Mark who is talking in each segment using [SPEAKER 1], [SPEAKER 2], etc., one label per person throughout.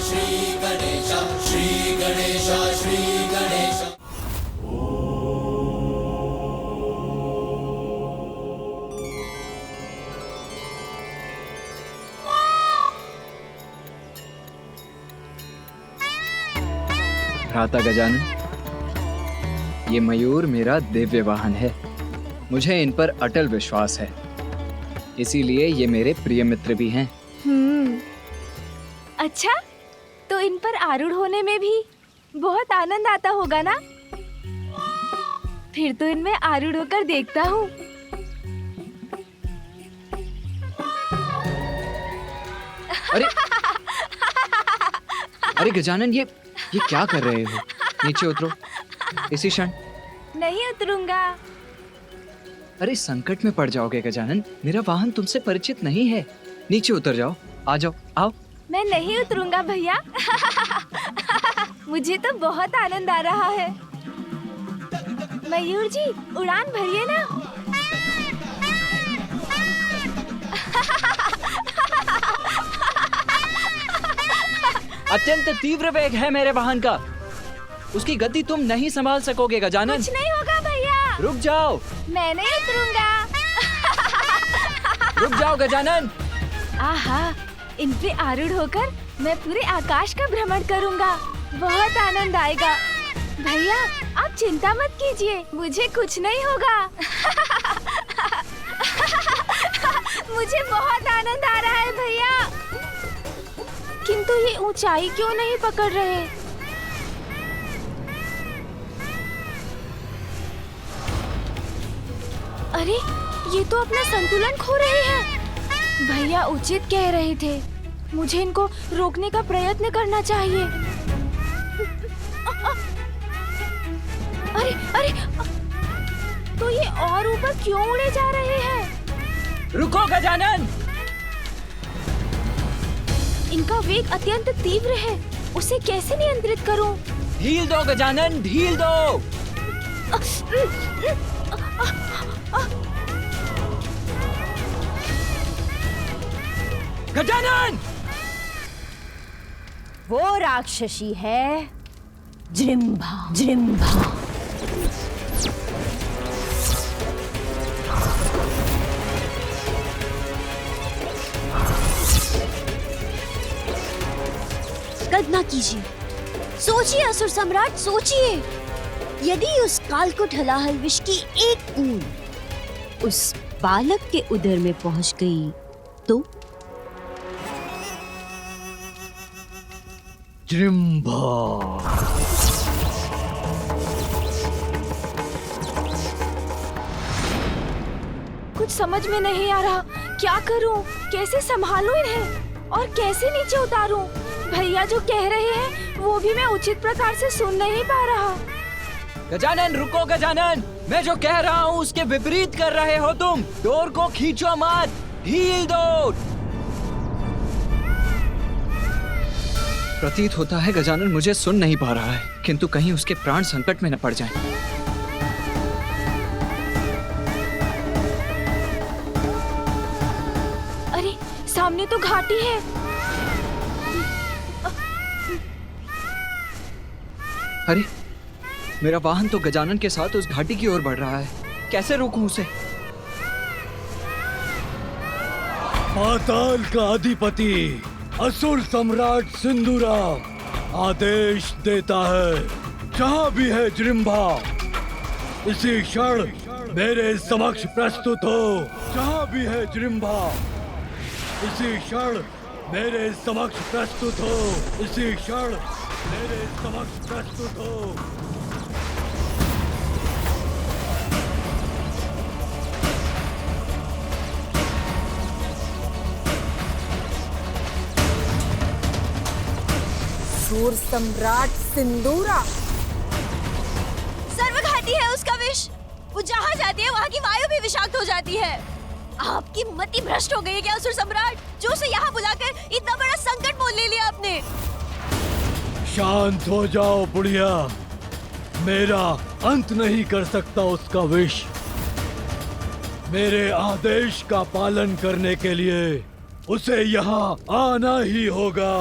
[SPEAKER 1] श्री गणेश, श्री गणेश, श्री गणेश।
[SPEAKER 2] भ्राता गजानन, ये मयूर मेरा दिव्य वाहन है। मुझे इन पर अटल विश्वास है, इसीलिए ये मेरे प्रिय मित्र भी हैं।
[SPEAKER 3] अच्छा, तो इन पर आरूढ़ होने में भी बहुत आनंद आता होगा ना? फिर तो इनमें आरूढ़ होकर देखता हूँ।
[SPEAKER 2] अरे अरे गजानन, ये क्या कर रहे हो? नीचे उतरो इसी क्षण।
[SPEAKER 3] नहीं उतरूंगा।
[SPEAKER 2] अरे संकट में पड़ जाओगे गजानन, मेरा वाहन तुमसे परिचित नहीं है। नीचे उतर जाओ, आ जाओ, आओ।
[SPEAKER 3] मैं नहीं उतरूंगा भैया। मुझे तो बहुत आनंद आ रहा है। मयूर जी, उड़ान भरिए ना।
[SPEAKER 2] अत्यंत तीव्र वेग है मेरे वाहन का, उसकी गति तुम नहीं संभाल सकोगे गजानन।
[SPEAKER 3] कुछ नहीं होगा भैया।
[SPEAKER 2] रुक जाओ।
[SPEAKER 3] मैं नहीं उतरूंगा।
[SPEAKER 2] रुक जाओ गजानन।
[SPEAKER 3] आहा, इन पे आरूढ़ होकर मैं पूरे आकाश का भ्रमण करूंगा। बहुत आनंद आएगा। भैया, आप चिंता मत कीजिए, मुझे कुछ नहीं होगा। मुझे बहुत आनंद आ रहा है भैया। किंतु ये ऊंचाई क्यों नहीं पकड़ रहे? अरे, ये तो अपना संतुलन खो रहे हैं। भैया उचित कह रहे थे, मुझे इनको रोकने का प्रयत्न करना चाहिए। अरे अरे, तो ये और ऊपर क्यों उड़े जा रहे हैं?
[SPEAKER 2] रुको गजानन।
[SPEAKER 3] इनका वेग अत्यंत तीव्र है, उसे कैसे नियंत्रित करूं?
[SPEAKER 2] ढील दो गजानन, ढील दो। गजानन!
[SPEAKER 4] वो राक्षसी है जृंभा। जृंभा
[SPEAKER 5] कल्पना कीजिए, सोचिए असुर सम्राट, सोचिए। यदि उस कालकुट हलाहल विष की एक बूंद उस बालक के उदर में पहुंच गई तो?
[SPEAKER 6] जृंभा।
[SPEAKER 3] कुछ समझ में नहीं आ रहा, क्या करूं? कैसे संभालूं इन्हें और कैसे नीचे उतारूं? भैया जो कह रहे हैं वो भी मैं उचित प्रकार से सुन नहीं पा रहा।
[SPEAKER 2] गजानन रुको गजानन, मैं जो कह रहा हूँ उसके विपरीत कर रहे हो तुम। डोर को खींचो मत, ढील दो। प्रतीत होता है गजानन मुझे सुन नहीं पा रहा है, किंतु कहीं उसके प्राण संकट में न पड़ जाएं।
[SPEAKER 3] अरे, सामने तो घाटी है।
[SPEAKER 2] अरे, मेरा वाहन तो गजानन के साथ उस घाटी की ओर बढ़ रहा है, कैसे रोकूं उसे?
[SPEAKER 6] पाताल का अधिपति असुर सम्राट सिंदूरा आदेश देता है, जहाँ भी है जृंभा इसी क्षण मेरे समक्ष प्रस्तुत हो। जहाँ भी है जृंभा इसी क्षण मेरे समक्ष प्रस्तुत हो। इसी क्षण मेरे समक्ष प्रस्तुत हो।
[SPEAKER 4] असुर सम्राट सिंदूरा।
[SPEAKER 5] सर्वघाती है उसका विष। वो जहाँ जाती है वहाँ की वायु भी विषाक्त हो जाती है। आपकी मति भ्रष्ट हो गई है क्या असुर सम्राट, जो उसे यहाँ बुलाकर इतना बड़ा संकट मोल ले लिया आपने?
[SPEAKER 6] शांत हो जाओ बुढ़िया, मेरा अंत नहीं कर सकता उसका विष। मेरे आदेश का पालन करने के लिए उसे यहाँ आना ही होगा।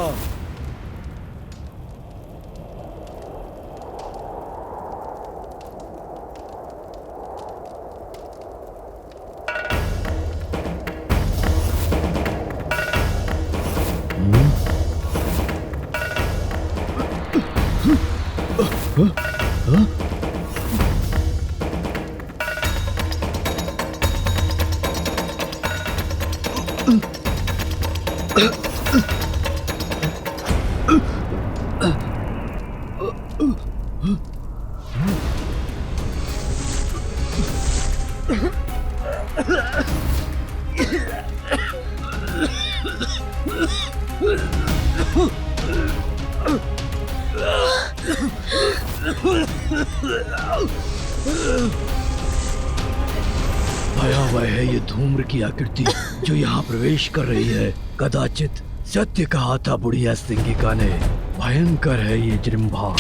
[SPEAKER 6] भयावह है ये धूम्र की आकृति जो यहाँ प्रवेश कर रही है। कदाचित सत्य कहा था बुढ़िया सिंगिका ने। भयंकर है ये जृंभा।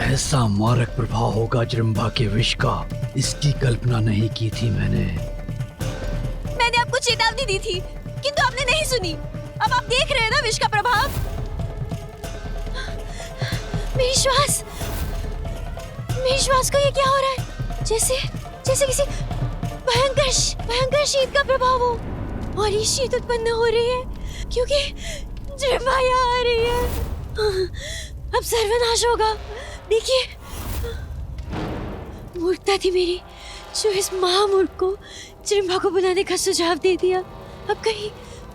[SPEAKER 6] ऐसा मारक प्रभाव होगा जृंभा के विष का, इसकी कल्पना नहीं की थी मैंने।
[SPEAKER 5] मैंने आपको चेतावनी दी थी किंतु आपने नहीं सुनी। अब आप देख रहे हैं ना विष का प्रभाव। मेरी श्वास को ये क्या हो रहा है? जैसे किसी भयंकर शीत का प्रभाव हो। और ये शीत उत्पन्न हो रही है क्योंकि जृंभा यहाँ आ रही है। अब सर्वनाश होगा। देखिए, मूर्खता थी मेरी जो इस महामूर्ख को जृंभा को बुलाने का सुझाव दे दिया। अब कहीं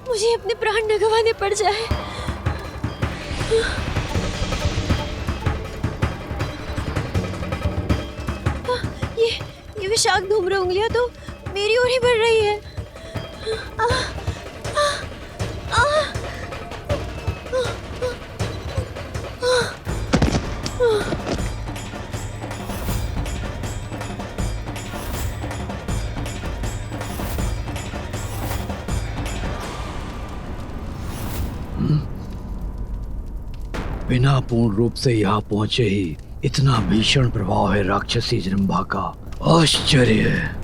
[SPEAKER 5] मुझे अपने प्राण न गंवाने पड़ जाए। ये विषाक्त धूम्र उंगलियां तो मेरी ओर ही बढ़ रही है।
[SPEAKER 6] बिना पूर्ण रूप से यहाँ पहुंचे ही इतना भीषण प्रभाव है राक्षसी जृंभा का। आश्चर्य है।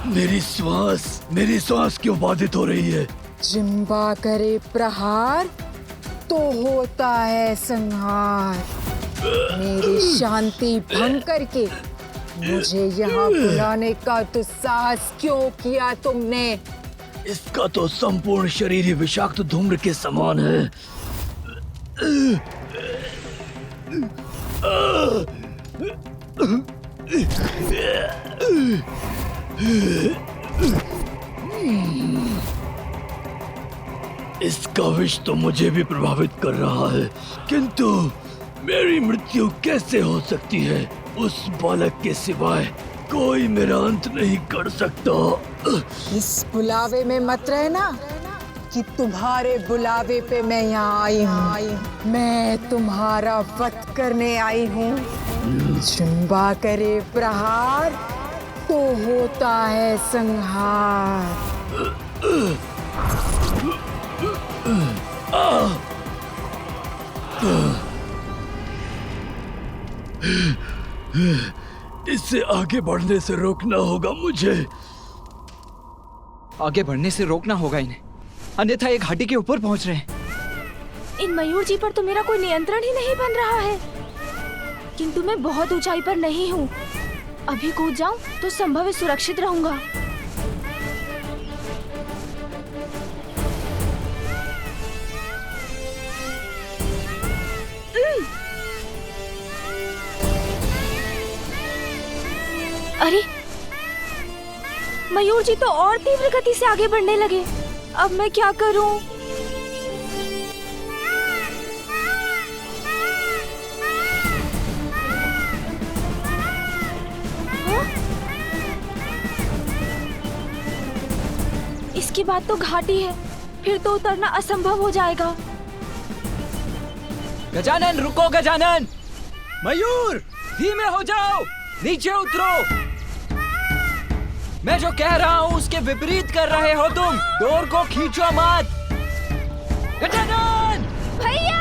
[SPEAKER 6] मेरी श्वास क्यों बाधित हो रही है?
[SPEAKER 4] जृंभा करे प्रहार तो होता है संहार। मेरी शांति भंग करके मुझे यहाँ बुलाने का दुस्साहस क्यों किया तुमने?
[SPEAKER 6] इसका तो संपूर्ण शरीर ही विषाक्त धूम्र के समान है। इसका विष तो मुझे भी प्रभावित कर रहा है, किंतु मेरी मृत्यु कैसे हो सकती है? उस बालक के सिवाय कोई मेरा अंत नहीं कर सकता।
[SPEAKER 4] इस बुलावे में मत रहना कि तुम्हारे बुलावे पे मैं यहाँ आई हूँ। मैं तुम्हारा वध करने आई हूँ। जृंभा करे प्रहार तो होता है संहार।
[SPEAKER 6] इससे आगे बढ़ने से रोकना होगा मुझे।
[SPEAKER 2] आगे बढ़ने से रोकना होगा इन्हें, अन्यथा ये घाटी के ऊपर पहुंच रहे हैं।
[SPEAKER 3] इन मयूर जी पर तो मेरा कोई नियंत्रण ही नहीं बन रहा है। किंतु मैं बहुत ऊंचाई पर नहीं हूँ। अभी कूद जाऊं तो संभव है सुरक्षित रहूंगा। अरे, मयूर जी तो और तीव्र गति से आगे बढ़ने लगे। अब मैं क्या करूं? इसके बाद तो घाटी है, फिर तो उतरना असंभव हो जाएगा।
[SPEAKER 2] गजानन रुको, गजानन! मयूर धीमे हो जाओ, नीचे उतरो। मैं जो कह रहा हूँ उसके विपरीत कर रहे हो तुम। डोर को खींचो मत। गजानन!
[SPEAKER 3] भैया!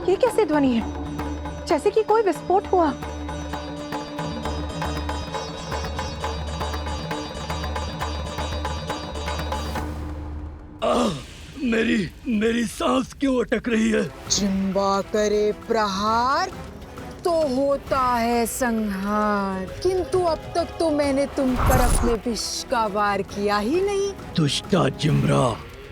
[SPEAKER 4] ये कैसी ध्वनि है? जैसे कि कोई विस्फोट हुआ।
[SPEAKER 6] मेरी मेरी सांस क्यों अटक रही है?
[SPEAKER 4] जिम्बा करे प्रहार तो होता है संहार, किंतु अब तक तो मैंने तुम पर अपने विष का वार किया ही नहीं।
[SPEAKER 6] दुष्टा जिम्रा,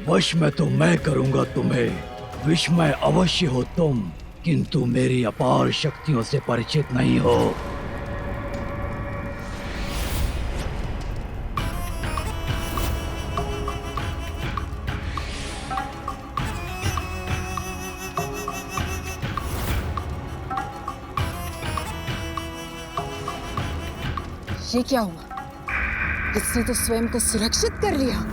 [SPEAKER 6] वश में तो मैं करूंगा तुम्हें। विस्मय अवश्य हो तुम, किंतु मेरी अपार शक्तियों से परिचित नहीं हो।
[SPEAKER 4] ये क्या हुआ? इसने तो स्वयं को सुरक्षित कर लिया।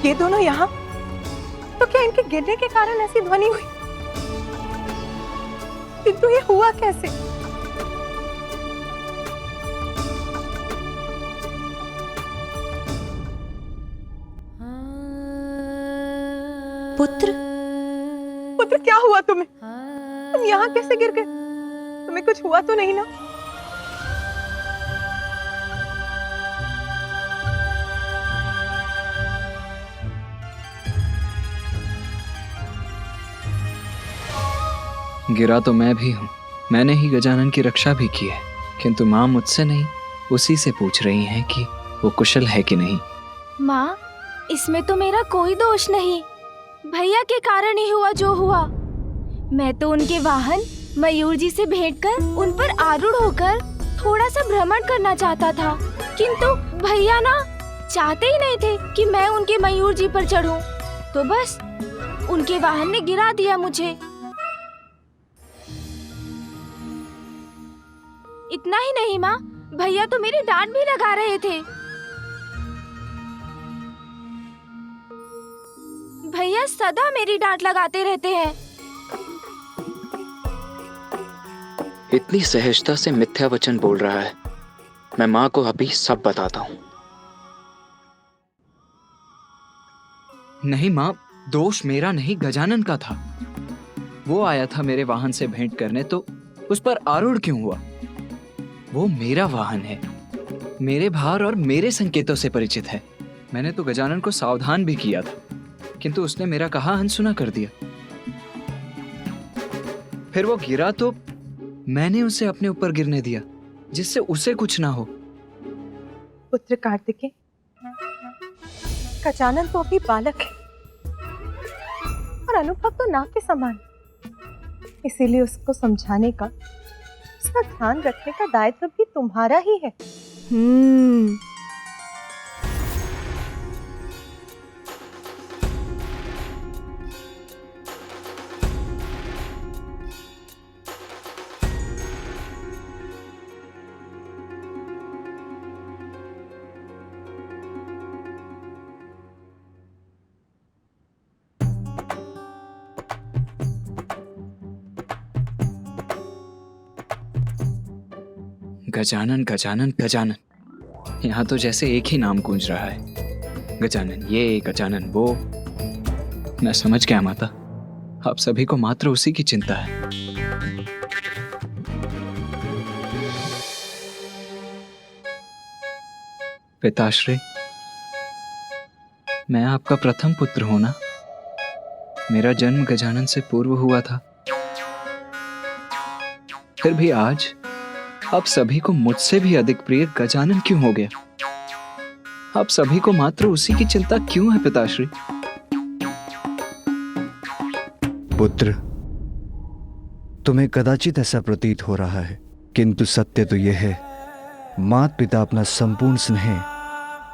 [SPEAKER 4] ये दोनों यहाँ, तो क्या इनके गिरने के कारण ऐसी ध्वनि हुई? किंतु ये हुआ कैसे?
[SPEAKER 5] पुत्र,
[SPEAKER 4] पुत्र क्या हुआ तुम्हें? तुम यहाँ कैसे गिर गए? तुम्हें कुछ हुआ तो नहीं ना?
[SPEAKER 2] गिरा तो मैं भी हूँ, मैंने ही गजानन की रक्षा भी की है, किंतु माँ मुझसे नहीं, उसी से पूछ रही हैं कि वो कुशल है कि नहीं।
[SPEAKER 3] माँ, इसमें तो मेरा कोई दोष नहीं। भैया के कारण ही हुआ जो हुआ। मैं तो उनके वाहन मयूर जी से भेंट कर उन पर आरूढ़ होकर थोड़ा सा भ्रमण करना चाहता था, किंतु भैया ना चाहते ही नहीं थे कि मैं उनके मयूर जी पर चढ़ूं, तो बस उनके वाहन ने गिरा दिया मुझे। इतना ही नहीं माँ, भैया तो मेरी डांट भी लगा रहे थे। भैया सदा मेरी डांट लगाते रहते हैं।
[SPEAKER 2] इतनी सहजता से मिथ्या वचन बोल रहा है। मैं माँ को अभी सब बताता हूँ। नहीं माँ, दोष मेरा नहीं, गजानन का था। वो आया था मेरे वाहन से भेंट करने, तो उस पर आरूढ़ क्यों हुआ? वो मेरा वाहन है, मेरे भार और मेरे संकेतों से परिचित है। मैंने तो गजानन को सावधान भी किया था, किंतु उसने मेरा कहा अनसुना कर दिया। फिर वो गिरा तो मैंने उसे अपने ऊपर गिरने दिया, जिससे उसे कुछ ना हो।
[SPEAKER 4] पुत्र कार्तिकेय, गजानन तो अभी बालक है और अनुभव तो ना के समान, इसीलिए उसको समझाने का, उसका ध्यान रखने का दायित्व भी तुम्हारा ही है।
[SPEAKER 2] गजानन गजानन गजानन, यहाँ तो जैसे एक ही नाम गूंज रहा है। गजानन ये, गजानन वो। मैं समझ गया माता, आप सभी को मात्र उसी की चिंता है। पिताश्री, मैं आपका प्रथम पुत्र हूं ना। मेरा जन्म गजानन से पूर्व हुआ था। फिर भी आज आप सभी को मुझसे भी अधिक प्रिय गजानन क्यों हो गया? आप सभी को मात्र उसी की चिंता क्यों है पिताश्री?
[SPEAKER 7] पुत्र, तुम्हें कदाचित ऐसा प्रतीत हो रहा है, किंतु सत्य तो यह है, माता पिता अपना संपूर्ण स्नेह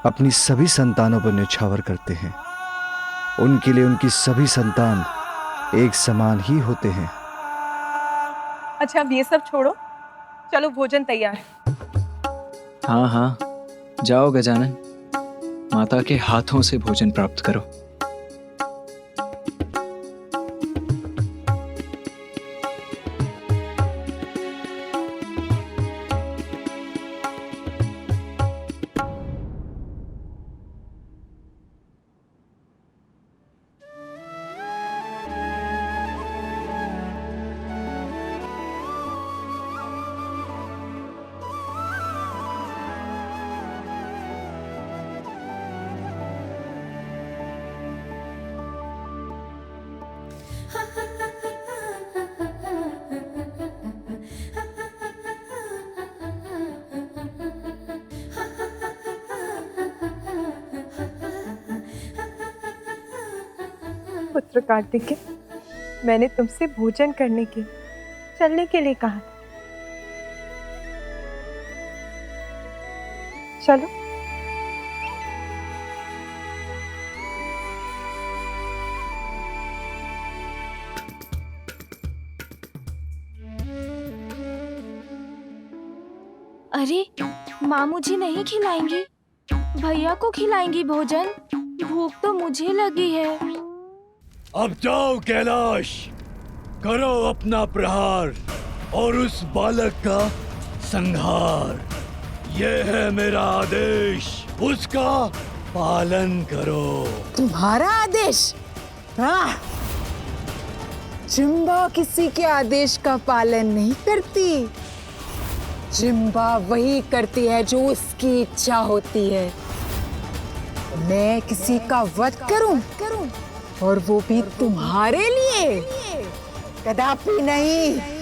[SPEAKER 7] अपनी सभी संतानों पर न्यौछावर करते हैं। उनके लिए उनकी सभी संतान एक समान ही होते हैं।
[SPEAKER 8] अच्छा, अब ये सब छोड़ो, चलो भोजन तैयार है।
[SPEAKER 2] हाँ हाँ, जाओ गजानन, माता के हाथों से भोजन प्राप्त करो।
[SPEAKER 8] पुत्र कार्तिकेय, मैंने तुमसे भोजन करने के, चलने के लिए कहा था। चलो।
[SPEAKER 3] अरे माँ मुझे नहीं खिलाएंगी, भैया को खिलाएंगी भोजन। भूख तो मुझे लगी है।
[SPEAKER 6] अब जाओ कैलाश, करो अपना प्रहार और उस बालक का संहार। यह है मेरा आदेश, उसका पालन करो।
[SPEAKER 4] तुम्हारा आदेश? हाँ, जिम्बा किसी के आदेश का पालन नहीं करती। जिम्बा वही करती है जो उसकी इच्छा होती है। मैं किसी का वध करूं और वो भी तुम्हारे लिए? कदापि नहीं।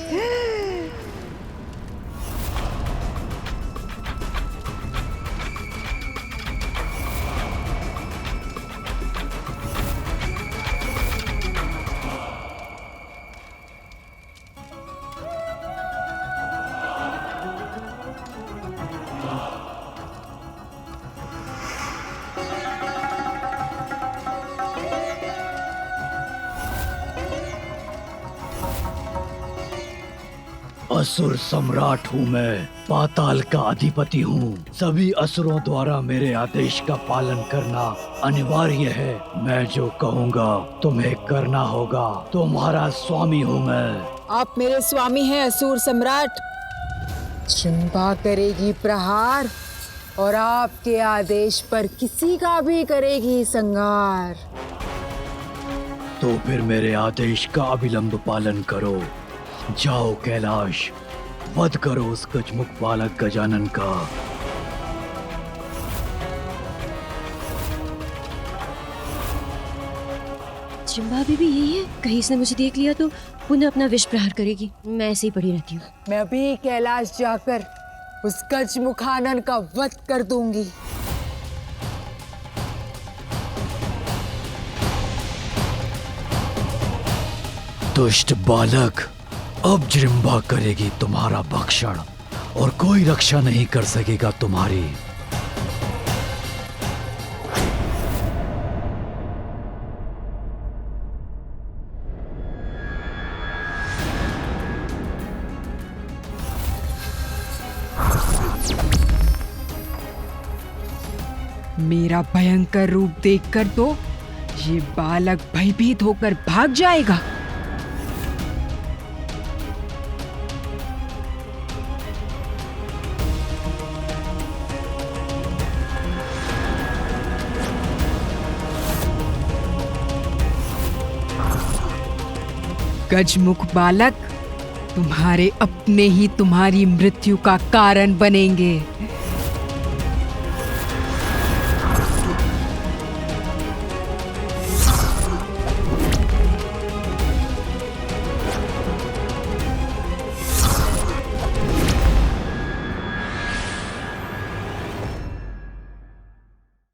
[SPEAKER 6] असुर सम्राट हूँ मैं, पाताल का अधिपति हूँ। सभी असुरों द्वारा मेरे आदेश का पालन करना अनिवार्य है। मैं जो कहूँगा तुम्हें करना होगा। तुम्हारा स्वामी हूँ मैं।
[SPEAKER 4] आप मेरे स्वामी हैं असुर सम्राट। जिम्बा करेगी प्रहार और आपके आदेश पर किसी का भी करेगी संहार।
[SPEAKER 6] तो फिर मेरे आदेश का अविलंब पालन करो। जाओ कैलाश, वध करो उस गजमुख बालक गजानन का।
[SPEAKER 5] जिम्बा भी यही है, कहीं इसने मुझे देख लिया तो पुनः अपना विष प्रहार करेगी। मैं ऐसे ही पड़ी रहती हूँ।
[SPEAKER 4] मैं अभी कैलाश जाकर उस गजमुखानन का वध कर दूंगी।
[SPEAKER 6] दुष्ट बालक, अब जिम्बा करेगी तुम्हारा भक्षण और कोई रक्षा नहीं कर सकेगा तुम्हारी।
[SPEAKER 4] मेरा भयंकर रूप देखकर तो ये बालक भयभीत होकर भाग जाएगा। गजमुख बालक तुम्हारे अपने ही तुम्हारी मृत्यु का कारण बनेंगे।